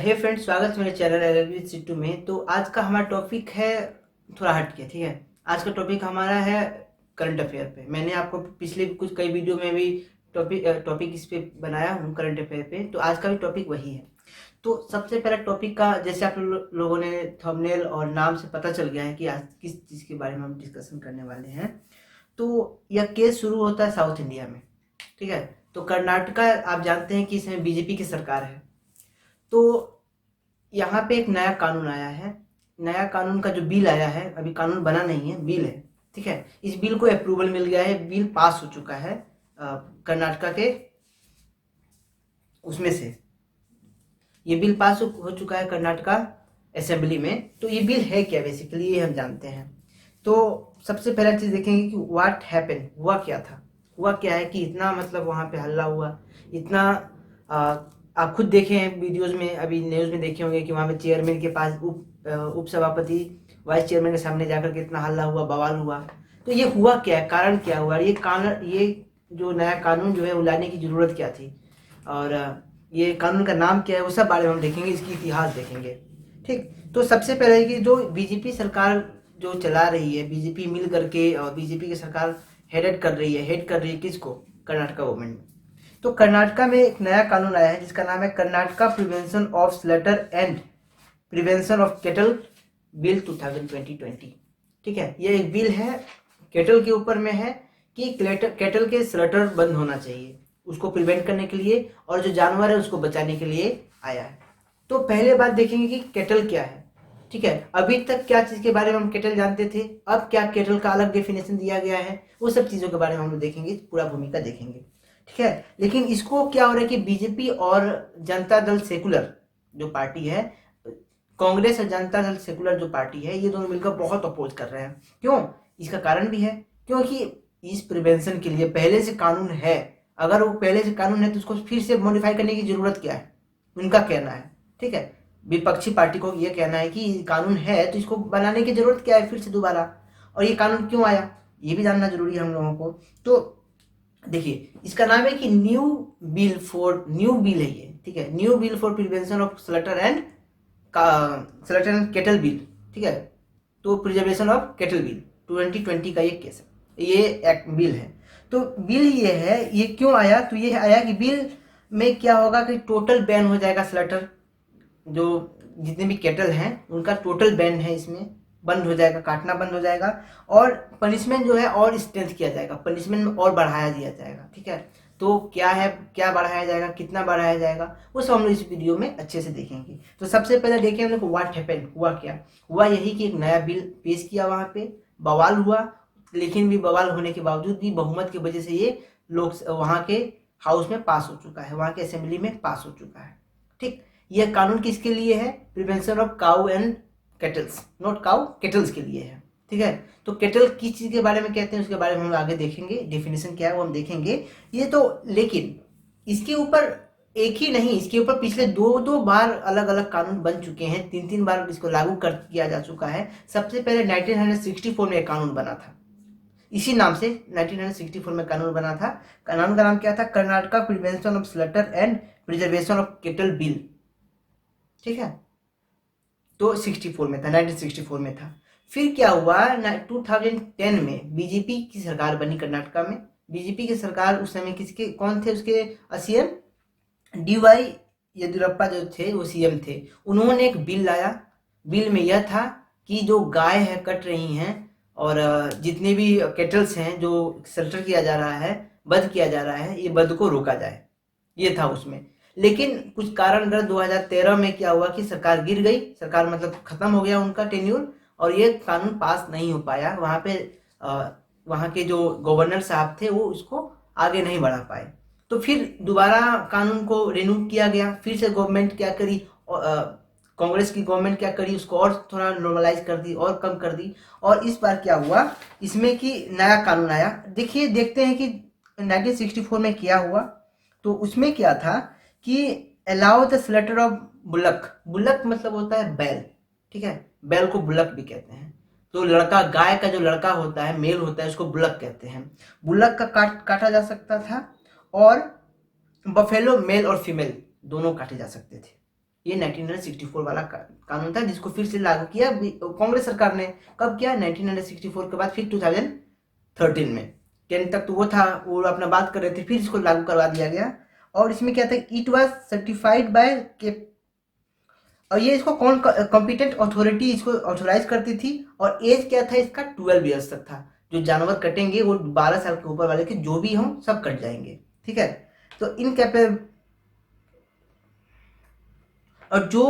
हे friends, स्वागत है मेरे चैनल एलएलबी सिट्टू में। तो आज का हमारा टॉपिक है थोड़ा हट के, ठीक है। आज का टॉपिक हमारा है करंट अफेयर पे। मैंने आपको पिछले कई वीडियो में भी टॉपिक इस पे बनाया हूँ करंट अफेयर पे। तो आज का भी टॉपिक वही है। तो सबसे पहला टॉपिक का, जैसे आप लोगों ने थंबनेल और नाम से पता चल गया है कि आज किस चीज़ के बारे में हम डिस्कशन करने वाले हैं। तो यह केस शुरू होता है साउथ इंडिया में, ठीक है। तो कर्नाटका, आप जानते हैं कि इसमें बीजेपी की सरकार है। तो यहाँ पे एक नया कानून आया है। नया कानून का जो बिल आया है, अभी कानून बना नहीं है, बिल है, ठीक है। इस बिल को अप्रूवल मिल गया है, बिल पास हो चुका है कर्नाटका के उसमें से। ये बिल पास हो चुका है कर्नाटका असेंबली में। तो ये बिल है क्या, बेसिकली ये हम जानते हैं। तो सबसे पहला चीज़ देखेंगे कि व्हाट हैपन, हुआ क्या था। हुआ क्या है कि इतना मतलब वहाँ पे हल्ला हुआ, इतना आप खुद देखे हैं वीडियोस में, अभी न्यूज़ में देखे होंगे कि वहाँ पे चेयरमैन के पास उप सभापति वाइस चेयरमैन के सामने जाकर के इतना हल्ला हुआ, बवाल हुआ। तो ये हुआ क्या है, कारण क्या हुआ, ये जो नया कानून जो है वो लाने की ज़रूरत क्या थी, और ये कानून का नाम क्या है, वो सब बारे में हम देखेंगे, इसकी इतिहास देखेंगे, ठीक। तो सबसे पहले कि जो बीजेपी सरकार जो चला रही है, बीजेपी मिल करके, और बीजेपी की सरकार हेड कर रही है किसको, कर्नाटका गवर्नमेंट में। तो कर्नाटका में एक नया कानून आया है जिसका नाम है Karnataka prevention of slaughter and prevention of kettle bill 2020, ठीक है। ये एक बिल है, केटल के ऊपर में है कि केटल के स्लटर बंद होना चाहिए, उसको प्रिवेंट करने के लिए, और जो जानवर है उसको बचाने के लिए आया है। तो पहले बात देखेंगे कि केटल क्या है, ठीक है। अभी तक क्या चीज़ के बारे में हम केटल जानते थे, अब क्या केटल का अलग डेफिनेशन दिया गया है, वो सब चीज़ों के बारे में हम लोग देखेंगे, पूरा भूमिका देखेंगे, ठीक है। लेकिन इसको क्या हो रहा है कि बीजेपी और जनता दल सेकुलर जो पार्टी है, कांग्रेस और जनता दल सेकुलर जो पार्टी है, ये दोनों मिलकर बहुत अपोज कर रहे हैं। क्यों, इसका कारण भी है, क्योंकि इस प्रिवेंशन के लिए पहले से कानून है। अगर वो पहले से कानून है तो उसको फिर से मॉडिफाई करने की जरूरत क्या है, उनका कहना है, ठीक है। विपक्षी पार्टी को ये कहना है कि कानून है तो इसको बनाने की जरूरत क्या है फिर से दोबारा, और ये कानून क्यों आया, ये भी जानना जरूरी है हम लोगों को। तो देखिए, इसका नाम है कि न्यू बिल है ये, ठीक है। New bill for prevention of slaughter and kettle bill, ठीक है। तो प्रिजर्वेशन ऑफ केटल बिल 2020 का ये केस है, ये एक्ट बिल है। तो बिल ये है, ये क्यों आया, तो ये आया कि बिल में क्या होगा कि टोटल बैन हो जाएगा स्लटर, जो जितने भी केटल हैं उनका टोटल बैन है, इसमें बंद हो जाएगा, काटना बंद हो जाएगा। और पनिशमेंट जो है और स्ट्रेंथ किया जाएगा, पनिशमेंट में और बढ़ाया दिया जाएगा, ठीक है। तो क्या है, क्या बढ़ाया जाएगा, कितना बढ़ाया जाएगा, वो सब हम लोग इस वीडियो में अच्छे से देखेंगे। तो सबसे पहले देखिए हम लोग व्हाट हैपेंड, हुआ क्या। हुआ यही कि एक नया बिल पेश किया, वहाँ पे बवाल हुआ, लेकिन भी बवाल होने के बावजूद भी बहुमत की वजह से ये लोग वहाँ के हाउस में पास हो चुका है, वहाँ के असेंबली में पास हो चुका है, ठीक। यह कानून किसके लिए है, prevention of cow and kettles, not cow, kettles के लिए है, ठीक है। तो केटल किस चीज़ के बारे में कहते हैं उसके बारे में हम आगे देखेंगे, डेफिनेशन क्या है वो हम देखेंगे ये तो। लेकिन इसके ऊपर एक ही नहीं, इसके ऊपर पिछले दो बार अलग अलग कानून बन चुके हैं, तीन बार इसको लागू कर किया जा चुका है। सबसे पहले 1964 में एक कानून बना था, इसी नाम से 1964 में कानून बना था। कानून का नाम क्या था, Karnataka prevention of slaughter and preservation of kettle bill, ठीक है। तो 64 में था, 1964 में था। फिर क्या हुआ, 2010 में बीजेपी की सरकार बनी कर्नाटका में। बीजेपी की सरकार उस समय किसके, कौन थे उसके सीएम, DY येदियुरप्पा जो थे वो सीएम थे। उन्होंने एक बिल लाया, बिल में यह था कि जो गाय है कट रही हैं, और जितने भी केटल्स हैं जो सल्टर किया जा रहा है, वध किया जा रहा है, ये वध को रोका जाए, ये था उसमें। लेकिन कुछ कारणवश 2013 में क्या हुआ कि सरकार गिर गई, सरकार मतलब खत्म हो गया उनका टेन्यूर, और ये कानून पास नहीं हो पाया। वहाँ पे वहाँ के जो गवर्नर साहब थे वो उसको आगे नहीं बढ़ा पाए। तो फिर दोबारा कानून को रिन्यू किया गया, फिर से गवर्नमेंट क्या करी, कांग्रेस की गवर्नमेंट क्या करी, उसको और थोड़ा नॉर्मलाइज कर दी और कम कर दी। और इस बार क्या हुआ इसमें कि नया कानून आया। देखिए, देखते हैं कि 1964 में क्या हुआ। तो उसमें क्या था कि allow the slaughter of bullock, bullock मतलब होता है बैल, ठीक है। बैल को बुलक भी कहते हैं। तो लड़का, गाय का जो लड़का होता है, मेल होता है, उसको बुलक कहते हैं। बुलक का काटा जा सकता था, और बफेलो मेल और फीमेल दोनों काटे जा सकते थे। ये 1964 वाला कानून था, जिसको फिर से लागू किया कांग्रेस सरकार ने। कब किया? 1964 के बाद फिर 2013 में। 10 तक तो वो था, वो अपना बात कर रहे थे, फिर इसको लागू करवा दिया गया। और इसमें क्या था, इट वाज सर्टिफाइड बाय के, और ये इसको कौन कॉम्पिटेंट अथॉरिटी इसको ऑथोराइज करती थी। और एज क्या था इसका? 12 ईयर्स तक था। जो जानवर कटेंगे वो 12 साल के ऊपर वाले के जो भी हों सब कट जाएंगे, ठीक है। तो और जो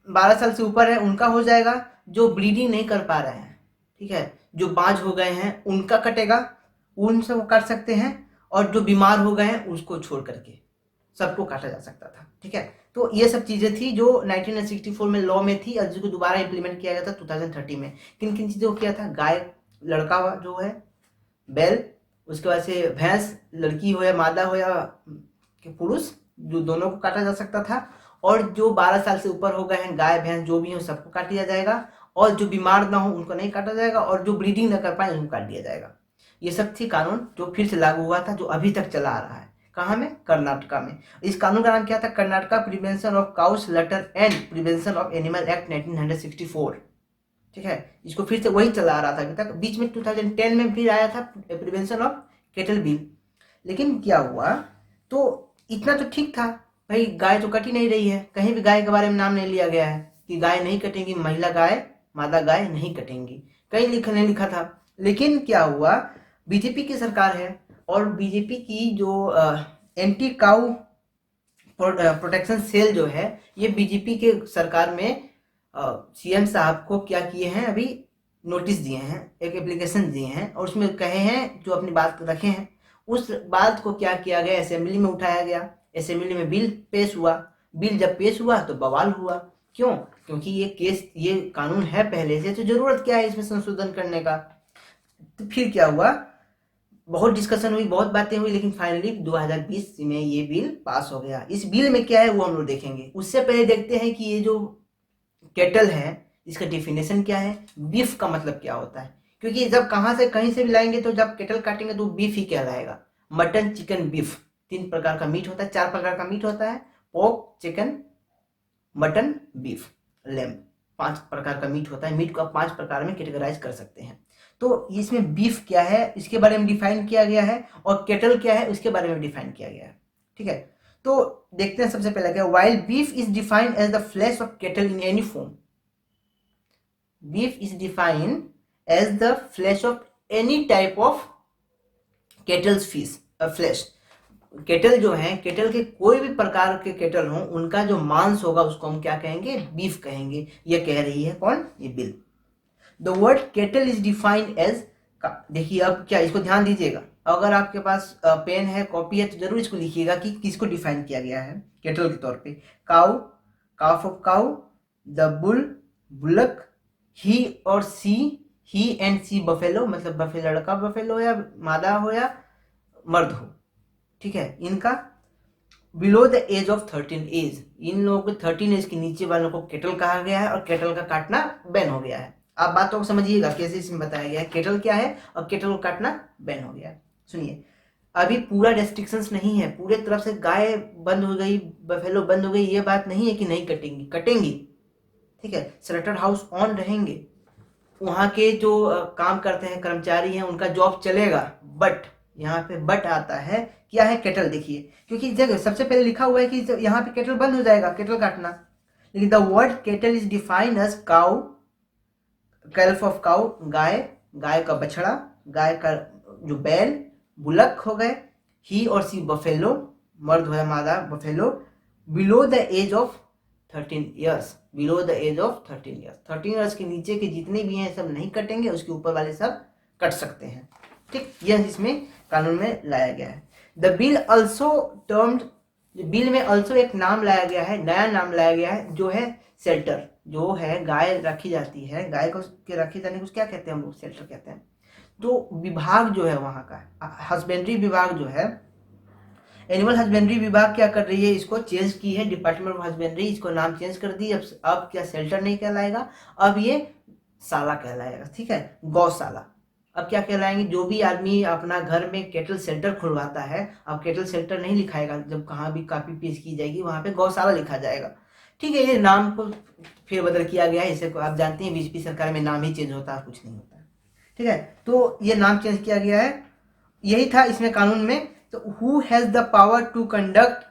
12 साल से ऊपर है उनका हो जाएगा, जो ब्रीडिंग नहीं कर पा रहे हैं, ठीक है, जो बाज हो गए हैं उनका कटेगा, उन सब काट सकते हैं। और जो बीमार हो गए हैं उसको छोड़ करके सबको काटा जा सकता था, ठीक है। तो ये सब चीज़ें थी जो 1964 में लॉ में थी और जिसको दोबारा इंप्लीमेंट किया गया था 2030 में। किन किन चीज़ों को किया था? गाय, लड़का जो है बैल, उसके बाद से भैंस, लड़की हो या मादा हो या पुरुष, जो दोनों को काटा जा सकता था। और जो 12 साल से ऊपर हो गए हैं, गाय भैंस जो भी हो सबको काट दिया जाएगा। और जो बीमार ना हो उनको नहीं काटा जाएगा, और जो ब्रीडिंग ना कर पाए उनको काट दिया जाएगा। ये सब थी कानून जो फिर से लागू हुआ था, जो अभी तक चला आ रहा है। कहाँ में? कर्नाटका में। इस कानून का नाम क्या था? Karnataka prevention of cow slaughter and prevention of animal act 1964, ठीक है। इसको फिर से वही चला आ रहा था अभी तक। बीच में 2010 में फिर आया था प्रिवेंशन ऑफ कैटल बिल। लेकिन क्या हुआ, तो इतना तो ठीक था भाई, गाय तो कट ही नहीं रही है, कहीं भी गाय के बारे में नाम नहीं लिया गया है कि गाय नहीं कटेंगी, महिला गाय, मादा गाय नहीं कटेंगी, कहीं नहीं लिखा था। लेकिन क्या हुआ, बीजेपी की सरकार है, और बीजेपी की जो एंटी काउ प्रोटेक्शन सेल जो है, ये बीजेपी के सरकार में सीएम साहब को क्या किए हैं, अभी नोटिस दिए हैं, एक एप्लीकेशन दिए हैं, और उसमें कहे हैं, जो अपनी बात रखे हैं, उस बात को क्या किया गया, असेंबली में उठाया गया। असेंबली में बिल पेश हुआ। बिल जब पेश हुआ तो बवाल हुआ। क्यों? क्योंकि ये कानून है पहले से, तो जरूरत क्या है इसमें संशोधन करने का। तो फिर क्या हुआ, बहुत डिस्कशन हुई, बहुत बातें हुई, लेकिन फाइनली 2020 में ये बिल पास हो गया। इस बिल में क्या है वो हम लोग देखेंगे। उससे पहले देखते हैं कि ये जो कैटल है इसका डेफिनेशन क्या है, बीफ का मतलब क्या होता है। क्योंकि जब कहाँ से कहीं से भी लाएंगे तो जब कैटल काटेंगे तो बीफ ही कहलाएगा। मटन, चिकन, बीफ, 3 प्रकार का मीट होता है, 4 प्रकार का मीट होता है। Pork, chicken, mutton, beef, lamb, 5 प्रकार का मीट होता है। मीट को आप 5 प्रकार में कैटेगराइज कर सकते हैं। तो इसमें बीफ क्या है इसके बारे में डिफाइन किया गया है, और कैटल क्या है उसके बारे में डिफाइन किया गया है, ठीक है। तो देखते हैं सबसे पहले क्या, while beef is defined as the flesh of cattle in any form. Beef is defined as the flesh of any type of cattles flesh. Cattle जो है, केटल के कोई भी प्रकार के केटल हो, उनका जो मांस होगा उसको हम क्या कहेंगे, बीफ कहेंगे। ये कह रही है कौन, ये bill. The word cattle is defined as, देखिए अब क्या, इसको ध्यान दीजिएगा, अगर आपके पास पेन है, कॉपी है, तो जरूर इसको लिखिएगा कि किसको डिफाइन किया गया है केटल के तौर पे। Cow, calf of cow, the bull, bullock, he और she, he and she buffalo, मतलब बफेलो लड़का बफेलो या मादा हो या मर्द हो, ठीक है। इनका below the age of 13 age, इन लोगों को 13 एज के नीचे वालों को केटल कहा गया है, और केटल का काटना बैन हो गया है। आप बातों को समझिएगा कैसे इसमें बताया गया है, केटल क्या है और केटल को काटना बैन हो गया है। सुनिए, अभी पूरा रेस्ट्रिक्शंस नहीं है, पूरे तरफ से गाय बंद हो गई, बफेलो बंद हो गई, ये बात नहीं है कि नहीं कटेंगी, कटेंगी, ठीक है। स्लॉटर हाउस ऑन रहेंगे, वहाँ के जो काम करते हैं कर्मचारी हैं उनका जॉब चलेगा, बट यहाँ पे बट आता है, क्या है, केटल। देखिए, क्योंकि जगह सबसे पहले लिखा हुआ है कि यहाँ पे केटल बंद हो जाएगा, केटल काटना, लेकिन the word cattle is defined as cow, calf of cow, गाय, गाय का बछड़ा, गाय का जो बैल, बुलक हो गए, ही और सी बफेलो, मर्द हो या मादा buffalo, below the age of 13 years, below the age of 13 years, 13 years के नीचे के जितने भी हैं सब नहीं कटेंगे, उसके ऊपर वाले सब कट सकते हैं, ठीक। यह इसमें कानून में लाया गया है। The bill also termed, bill में ऑल्सो एक नाम लाया गया है, नया नाम लाया गया है, जो है शेल्टर। जो है गाय रखी जाती है, गाय को के रखे जाने को क्या कहते हैं हम लोग, शेल्टर कहते हैं। तो विभाग जो है वहाँ का हस्बेंड्री विभाग जो है, एनिमल हस्बेंड्री विभाग क्या कर रही है, इसको चेंज की है, डिपार्टमेंट ऑफ हस्बेंड्री, इसको नाम चेंज कर दी। अब क्या शेल्टर नहीं कहलाएगा, अब ये शाला कहलाएगा, ठीक है, गौशाला। अब क्या कहलाएंगे, जो भी आदमी अपना घर में केटल शेल्टर खुलवाता है, अब केटल शेल्टर नहीं लिखाएगा, जब कहाँ भी कॉपी पेश की जाएगी वहाँ पे गौशाला लिखा जाएगा। ठीक है, ये नाम को फेरबदल किया गया है, इसे को आप जानते हैं बीजेपी सरकार में नाम ही चेंज होता है, कुछ नहीं होता है। ठीक है, तो ये नाम चेंज किया गया है, यही था इसमें कानून में। तो who has the power to conduct,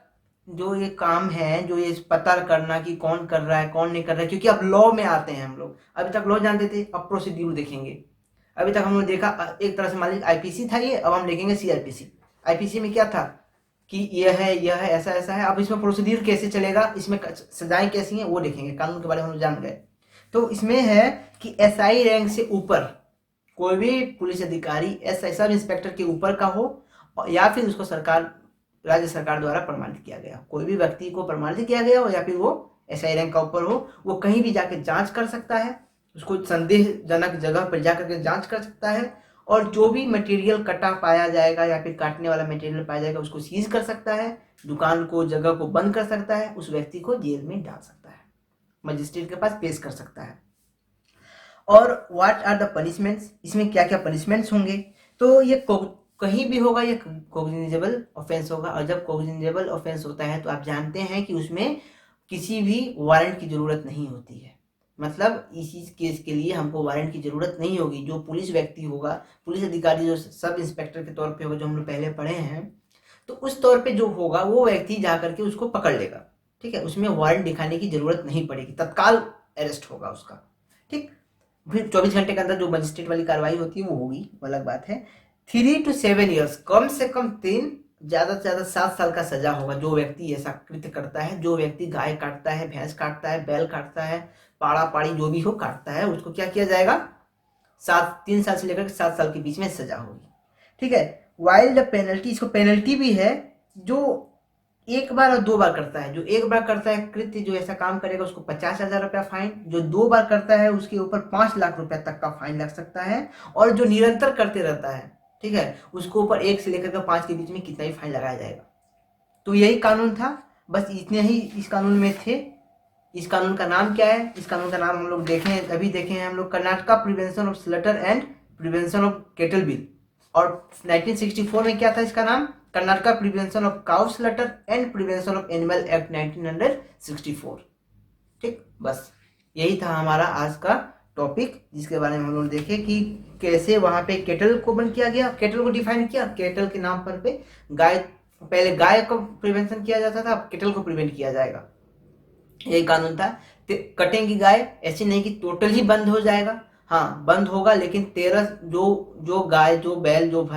जो ये काम है, जो ये पता करना कि कौन कर रहा है कौन नहीं कर रहा है, क्योंकि अब लॉ में आते हैं हम लोग। अभी तक लॉ जानते थे, अब प्रोसीड्यूर देखेंगे। अभी तक हम लोग देखा एक तरह से मान लीजिए आईपीसी था ये, अब हम देखेंगे सीआरपीसी। आईपीसी में क्या था कि यह है ऐसा ऐसा है, अब इसमें प्रोसीड्यूर कैसे चलेगा, इसमें सजाएं कैसी हैं वो देखेंगे, कानून के बारे में हम लोग जान गए। तो इसमें है कि एसआई रैंक से ऊपर कोई भी पुलिस अधिकारी सब इंस्पेक्टर के ऊपर का हो, या फिर उसको राज्य सरकार द्वारा प्रमाणित किया गया, कोई भी व्यक्ति को प्रमाणित किया गया हो या फिर वो एसआई रैंक का ऊपर हो, वो कहीं भी जाके जांच कर सकता है, उसको संदेहजनक जगह पर जाकर के जांच कर सकता है, और जो भी मटेरियल कटा पाया जाएगा या फिर काटने वाला मटेरियल पाया जाएगा उसको सीज कर सकता है, दुकान को जगह को बंद कर सकता है, उस व्यक्ति को जेल में डाल सकता है, मजिस्ट्रेट के पास पेश कर सकता है। और व्हाट आर द पनिशमेंट्स, इसमें क्या क्या पनिशमेंट्स होंगे, तो ये कहीं भी होगा, ये कोग्निजेबल ऑफेंस होगा। और जब कोग्निजेबल ऑफेंस होता है तो आप जानते हैं कि उसमें किसी भी वारंट की जरूरत नहीं होती है, मतलब इसी केस के लिए हमको वारंट की जरूरत नहीं होगी। जो पुलिस व्यक्ति होगा, पुलिस अधिकारी जो सब इंस्पेक्टर के तौर पे होगा, जो हम लोग पहले पढ़े हैं, तो उस तौर पे जो होगा वो व्यक्ति जा करके उसको पकड़ लेगा। ठीक है, उसमें वारंट दिखाने की जरूरत नहीं पड़ेगी, तत्काल अरेस्ट होगा उसका। ठीक, फिर 24 घंटे के अंदर जो मजिस्ट्रेट वाली कार्रवाई होती है वो होगी, अलग बात है। 3 to 7 years, कम से कम 3, ज़्यादा से ज़्यादा 7 साल का सजा होगा जो व्यक्ति ऐसा कृत्य करता है। जो व्यक्ति गाय काटता है, भैंस काटता है, बैल काटता है, पाड़ा पाड़ी जो भी हो काटता है, उसको क्या किया जाएगा, 3 साल से लेकर 7 साल के बीच में सजा होगी। ठीक है, वाइल द पेनल्टी, इसको पेनल्टी भी है, जो एक बार और 2 बार करता है। जो एक बार करता है कृत्य, जो ऐसा काम करेगा, उसको 50,000 रुपया फाइन, जो 2 बार करता है उसके ऊपर 5 लाख रुपया तक का फाइन लग सकता है, और जो निरंतर करते रहता है, ठीक है, उसको ऊपर 1 से लेकर के 5 के बीच में कितना ही फाइन लगाया जाएगा। तो यही कानून था, बस इतने ही इस कानून में थे। इस कानून का नाम क्या है, इस कानून का नाम हम लोग अभी देखे हैं हम लोग, Karnataka prevention of slaughter and prevention of kettle bill. और 1964 में क्या था इसका नाम, Karnataka prevention of cow slaughter and prevention of animal act 1964। ठीक, बस यही था हमारा आज का टॉपिक, जिसके बारे में हम लोग देखे कि कैसे वहां पे केटल को बंद किया गया, केटल को डिफाइन किया, केटल के नाम पर पे गाय, पहले गाय को प्रिवेंशन किया जाता था, अब केटल को प्रिवेंट किया जाएगा, यही कानून था। कटेंगी गाय, ऐसे नहीं कि टोटल ही बंद हो जाएगा, हाँ बंद होगा, लेकिन 13 जो गाय, जो बैल, जो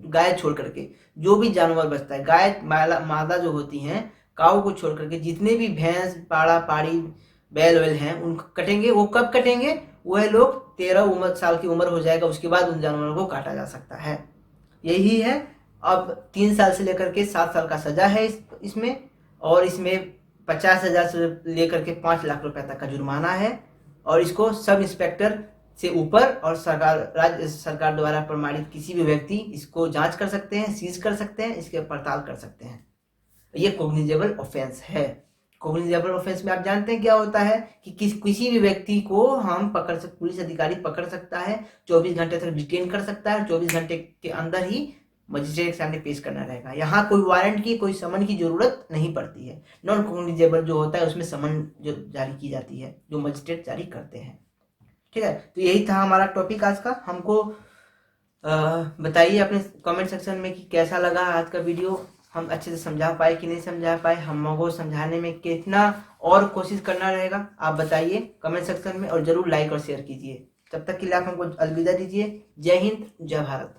गाय छोड़ करके जो भी जानवर बचता है, गाय मादा जो होती हैं, काऊ को छोड़ करके जितने भी भैंस, पाड़ा पाड़ी, बैल वेल हैं, उनको कटेंगे। वो कब कटेंगे, वह लोग 13 साल की उम्र हो जाएगा, उसके बाद उन जानवरों को काटा जा सकता है। यही है। अब 3 साल से लेकर के 7 साल का सजा है इसमें, और इसमें 50,000 से लेकर के 5 लाख रुपए तक का जुर्माना है, और इसको सब इंस्पेक्टर से ऊपर और राज्य सरकार द्वारा प्रमाणित किसी भी व्यक्ति इसको जांच कर सकते हैं, सीज कर सकते हैं, इसके पड़ताल कर सकते हैं। ये कोग्निजेबल ऑफेंस है। कोग्निजेबल ऑफेंस में आप जानते हैं क्या होता है कि किसी भी व्यक्ति को हम पुलिस अधिकारी पकड़ सकता है, 24 घंटे तक डिटेन कर सकता है, 24 घंटे के अंदर ही मजिस्ट्रेट के सामने पेश करना रहेगा। यहाँ कोई वारंट की, कोई समन की जरूरत नहीं पड़ती है। नॉन कोग्निजेबल जो होता है उसमें समन जो जारी की जाती है, जो मजिस्ट्रेट जारी करते हैं। ठीक है, तो यही था हमारा टॉपिक आज का। हमको बताइए अपने कमेंट सेक्शन में कि कैसा लगा आज का वीडियो, हम अच्छे से समझा पाए कि नहीं समझा पाए, हमको समझाने में कितना और कोशिश करना रहेगा, आप बताइए कमेंट सेक्शन में, और जरूर लाइक और शेयर कीजिए। तब तक के लिए आप हमको अलविदा दीजिए। जय हिंद, जय भारत।